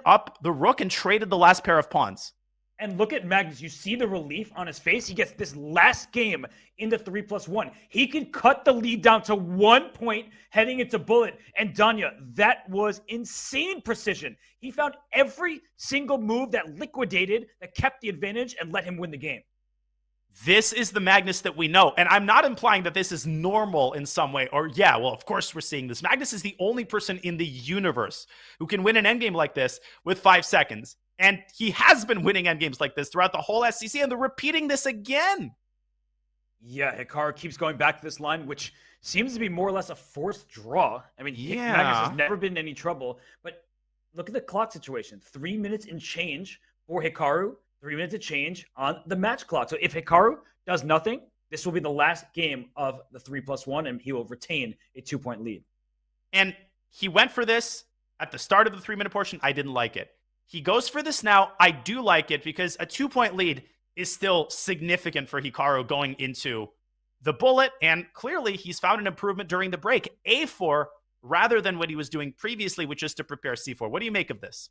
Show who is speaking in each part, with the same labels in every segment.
Speaker 1: up the rook and traded the last pair of pawns.
Speaker 2: And look at Magnus. You see the relief on his face. He gets this last game into 3+1. He can cut the lead down to 1 point heading into bullet. And Danya, that was insane precision. He found every single move that liquidated, that kept the advantage and let him win the game.
Speaker 1: This is the Magnus that we know. And I'm not implying that this is normal in some way. Or, yeah, well, of course we're seeing this. Magnus is the only person in the universe who can win an endgame like this with 5 seconds. And he has been winning endgames like this throughout the whole SCC, and they're repeating this again.
Speaker 2: Yeah, Hikaru keeps going back to this line, which seems to be more or less a forced draw. I mean, Magnus has never been in any trouble. But look at the clock situation. 3 minutes and change for Hikaru. 3 minutes of change on the match clock. So if Hikaru does nothing, this will be the last game of the 3+1, and he will retain a 2-point lead.
Speaker 1: And he went for this at the start of the 3-minute portion. I didn't like it. He goes for this now. I do like it because a 2-point lead is still significant for Hikaru going into the bullet. And clearly he's found an improvement during the break. A4 rather than what he was doing previously, which is to prepare C4. What do you make of this?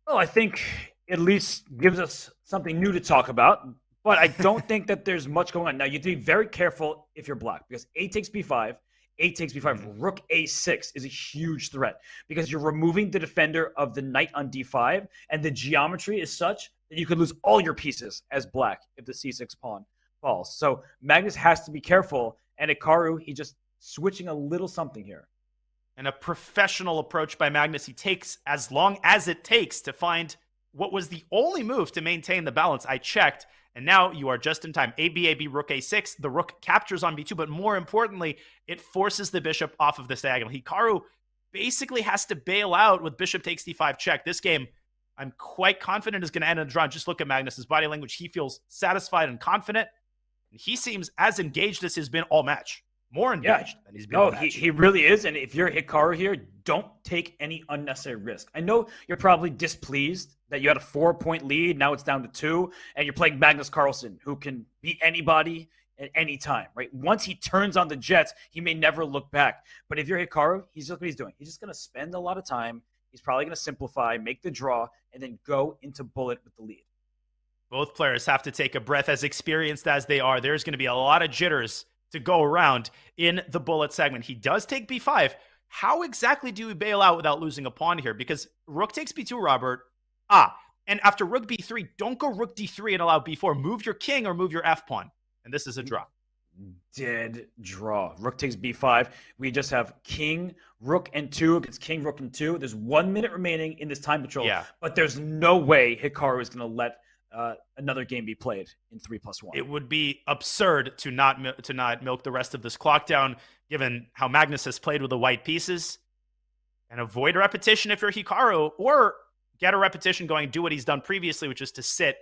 Speaker 2: Well, I think it at least gives us something new to talk about. But I don't think that there's much going on. Now, you have to be very careful if you're black because A takes B5. A takes B5. Rook A6 is a huge threat because you're removing the defender of the knight on D5, and the geometry is such that you could lose all your pieces as black if the C6 pawn falls. So Magnus has to be careful, and Hikaru, he just switching a little something here.
Speaker 1: And a professional approach by Magnus. He takes as long as it takes to find what was the only move to maintain the balance. I checked. And now you are just in time. AB, rook A6. The rook captures on B2, but more importantly, it forces the bishop off of this diagonal. Hikaru basically has to bail out with bishop takes D5 check. This game, I'm quite confident is going to end in a draw. Just look at Magnus's body language. He feels satisfied and confident. He seems as engaged as he's been all match. More engaged than he's been all match.
Speaker 2: He really is. And if you're Hikaru here, don't take any unnecessary risk. I know you're probably displeased that you had a 4-point lead. Now it's down to 2. And you're playing Magnus Carlsen, who can beat anybody at any time, right? Once he turns on the jets, he may never look back. But if you're Hikaru, he's just what he's doing. He's just going to spend a lot of time. He's probably going to simplify, make the draw, and then go into bullet with the lead.
Speaker 1: Both players have to take a breath. As experienced as they are, there's going to be a lot of jitters to go around in the bullet segment. He does take B5. How exactly do we bail out without losing a pawn here? Because rook takes B2, Robert. And after rook B3, don't go rook D3 and allow B4. Move your king or move your F pawn. And this is a draw.
Speaker 2: Dead draw. Rook takes B5. We just have king, rook, and 2 against king, rook, and 2. There's 1 minute remaining in this time control.
Speaker 1: Yeah.
Speaker 2: But there's no way Hikaru is going to let another game be played in 3+1.
Speaker 1: It would be absurd to not milk the rest of this clock down, given how Magnus has played with the white pieces, and avoid repetition if you're Hikaru, or get a repetition going, do what he's done previously, which is to sit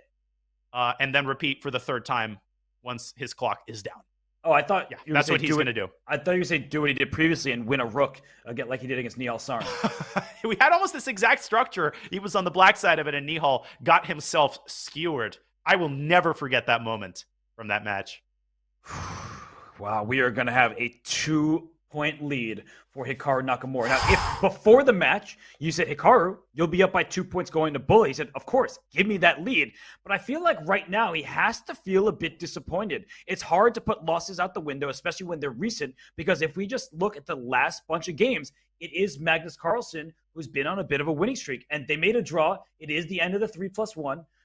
Speaker 1: and then repeat for the 3rd time once his clock is down.
Speaker 2: Oh, I thought
Speaker 1: that's what he's going to do.
Speaker 2: I thought you were saying do what he did previously and win a rook again, like he did against Nihal Sarn.
Speaker 1: We had almost this exact structure. He was on the black side of it, and Nihal got himself skewered. I will never forget that moment from that match.
Speaker 2: Wow, we are going to have a 2-point lead for Hikaru Nakamura. Now, if before the match you said, Hikaru, you'll be up by 2 points going to bullet, he said, of course, give me that lead. But I feel like right now he has to feel a bit disappointed. It's hard to put losses out the window, especially when they're recent, because if we just look at the last bunch of games, it is Magnus Carlsen who's been on a bit of a winning streak, and they made a draw. It is the end of the 3+1.